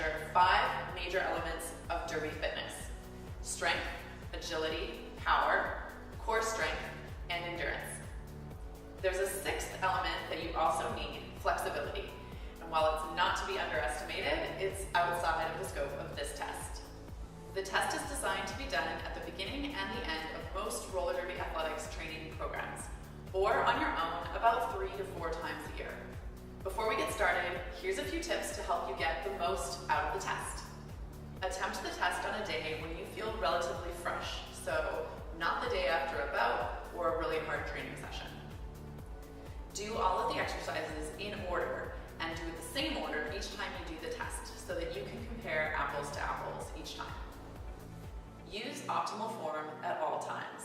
feature 5 major elements of derby fitness: strength, agility, power, core strength, and endurance. There's a 6th element that you also need: flexibility. And while it's not to be underestimated, it's outside of the scope of this test. The test is designed to be done at the beginning and the end of most roller derby athletics training programs, or on your own about 3 to 4 times a year. Before we get started, here's a few tips to help you get the most out of the test. Attempt the test on a day when you feel relatively fresh, so not the day after a bout or a really hard training session. Do all of the exercises in order and do it the same order each time you do the test so that you can compare apples to apples each time. Use optimal form at all times.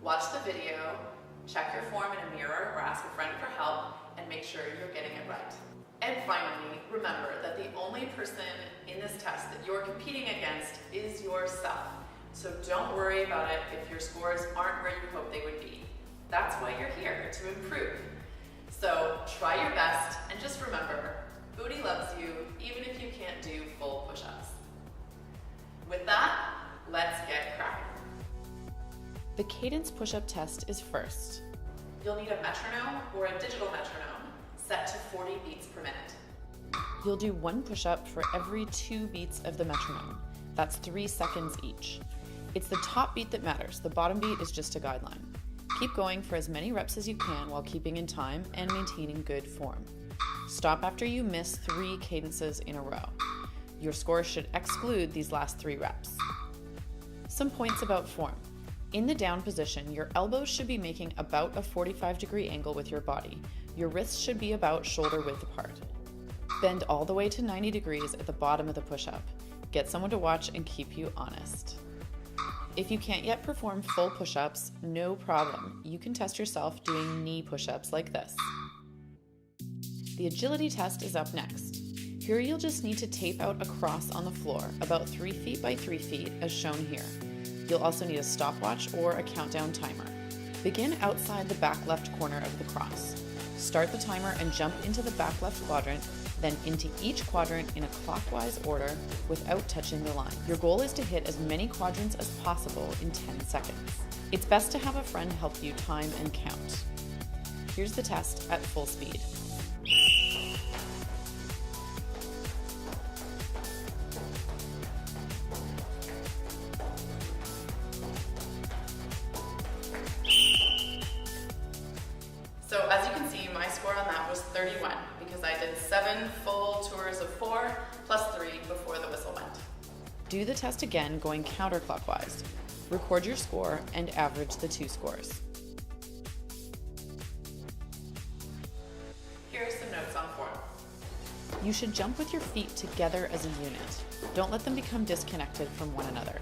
Watch the video, check your form in a mirror or ask a friend for help, and make sure you're getting it right. And finally, remember that the only person in this test that you're competing against is yourself. So don't worry about it if your scores aren't where you hope they would be. That's why you're here, to improve. So try your best, and just remember, Booty loves you even if you can't do full push-ups. With that, let's get cracking. The cadence push-up test is first. You'll need a metronome or a digital metronome set to 40 beats per minute. You'll do 1 push-up for every 2 beats of the metronome. That's 3 seconds each. It's the top beat that matters. The bottom beat is just a guideline. Keep going for as many reps as you can while keeping in time and maintaining good form. Stop after you miss 3 cadences in a row. Your score should exclude these last 3 reps. Some points about form. In the down position, your elbows should be making about a 45-degree angle with your body. Your wrists should be about shoulder width apart. Bend all the way to 90 degrees at the bottom of the push-up. Get someone to watch and keep you honest. If you can't yet perform full push-ups, no problem. You can test yourself doing knee push-ups like this. The agility test is up next. Here you'll just need to tape out a cross on the floor, about 3 feet by 3 feet, as shown here. You'll also need a stopwatch or a countdown timer. Begin outside the back left corner of the cross. Start the timer and jump into the back left quadrant, then into each quadrant in a clockwise order without touching the line. Your goal is to hit as many quadrants as possible in 10 seconds. It's best to have a friend help you time and count. Here's the test at full speed. So as you can see, my score on that was 31 because I did 7 full tours of 4 plus 3 before the whistle went. Do the test again going counterclockwise. Record your score and average the 2 scores. Here are some notes on form. You should jump with your feet together as a unit. Don't let them become disconnected from one another.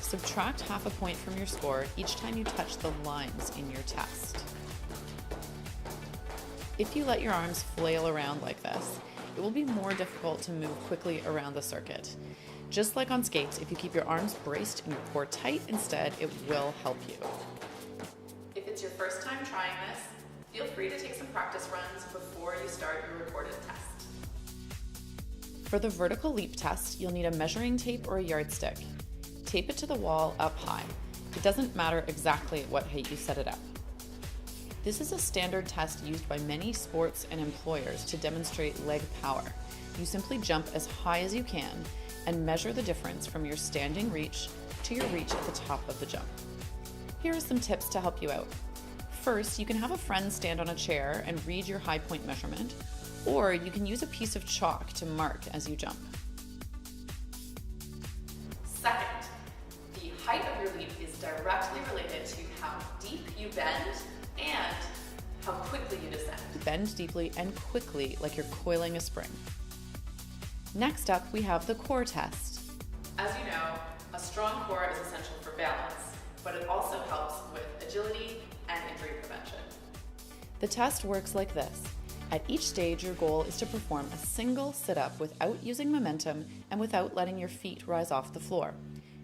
Subtract half a point from your score each time you touch the lines in your test. If you let your arms flail around like this, it will be more difficult to move quickly around the circuit. Just like on skates, if you keep your arms braced and your core tight instead, it will help you. If it's your first time trying this, feel free to take some practice runs before you start your recorded test. For the vertical leap test, you'll need a measuring tape or a yardstick. Tape it to the wall up high. It doesn't matter exactly at what height you set it up. This is a standard test used by many sports and employers to demonstrate leg power. You simply jump as high as you can and measure the difference from your standing reach to your reach at the top of the jump. Here are some tips to help you out. First, you can have a friend stand on a chair and read your high point measurement, or you can use a piece of chalk to mark as you jump. Second, the height of your leap is directly related to how deep you bend and how quickly you descend. Bend deeply and quickly like you're coiling a spring. Next up, we have the core test. As you know, a strong core is essential for balance, but it also helps with agility and injury prevention. The test works like this. At each stage, your goal is to perform a single sit-up without using momentum and without letting your feet rise off the floor.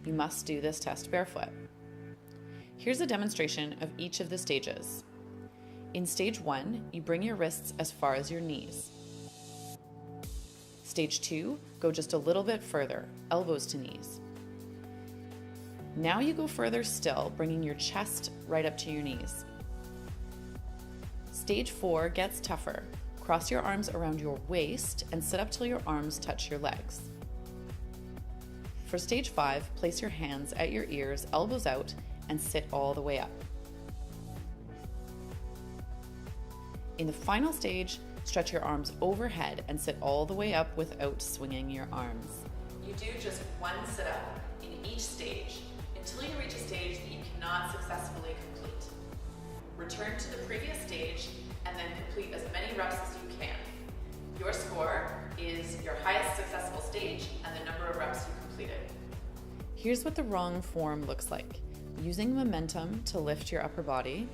You must do this test barefoot. Here's a demonstration of each of the stages. In stage 1, you bring your wrists as far as your knees. Stage 2, go just a little bit further, elbows to knees. Now you go further still, bringing your chest right up to your knees. Stage 4 gets tougher. Cross your arms around your waist and sit up till your arms touch your legs. For stage 5, place your hands at your ears, elbows out, and sit all the way up. In the final stage, stretch your arms overhead and sit all the way up without swinging your arms. You do just one sit-up in each stage until you reach a stage that you cannot successfully complete. Return to the previous stage and then complete as many reps as you can. Your score is your highest successful stage and the number of reps you completed. Here's what the wrong form looks like. Using momentum to lift your upper body,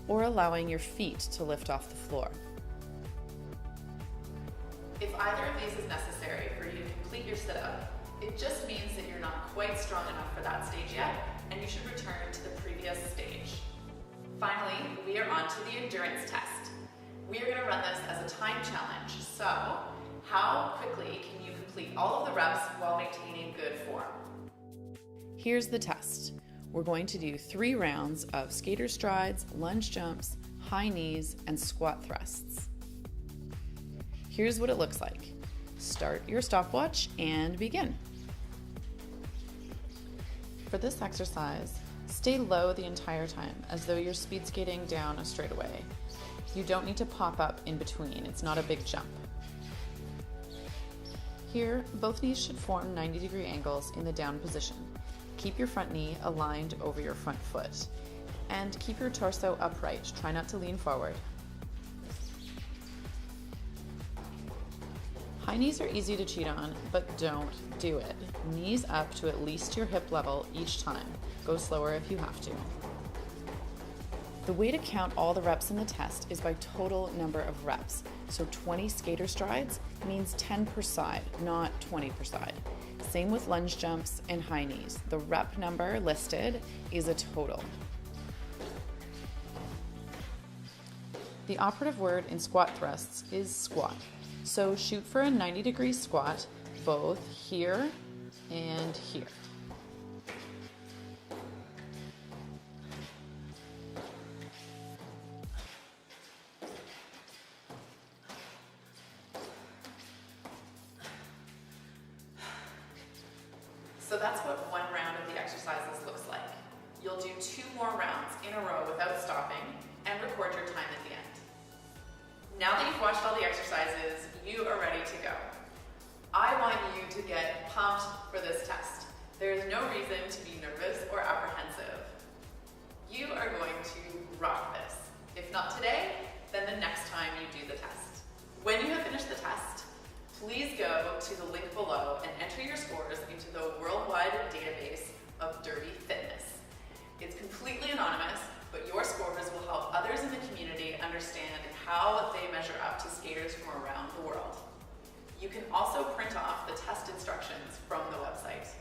or allowing your feet to lift off the floor. If either of these is necessary for you to complete your sit-up, it just means that you're not quite strong enough for that stage yet, and you should return to the previous stage. Finally, we are on to the endurance test. We are going to run this as a time challenge, so how quickly can you complete all of the reps while maintaining good form? Here's the test. We're going to do 3 rounds of skater strides, lunge jumps, high knees, and squat thrusts. Here's what it looks like. Start your stopwatch and begin. For this exercise, stay low the entire time, as though you're speed skating down a straightaway. You don't need to pop up in between, it's not a big jump. Here, both knees should form 90-degree angles in the down position. Keep your front knee aligned over your front foot, and keep your torso upright. Try not to lean forward. High knees are easy to cheat on, but don't do it. Knees up to at least your hip level each time. Go slower if you have to. The way to count all the reps in the test is by total number of reps. So 20 skater strides means 10 per side, not 20 per side. Same with lunge jumps and high knees. The rep number listed is a total. The operative word in squat thrusts is squat. So shoot for a 90-degree squat, both here and here. So that's what one round of the exercises looks like. You'll do 2 more rounds in a row without stopping and record your time at the end. Now that you've watched all the exercises, you are ready to go. I want you to get pumped for this test. There is no reason to be nervous or apprehensive. You are going to rock this. If not today, then the next time you do the test. When you have finished the test, please go to the link below and enter your scores into the worldwide database of Derby Fitness. It's completely anonymous, but your scores will help others in the community understand how they measure up to skaters from around the world. You can also print off the test instructions from the website.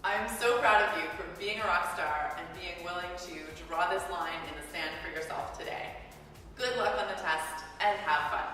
I'm so proud of you for being a rock star and being willing to draw this line in the sand for yourself today. Good luck on the test and have fun.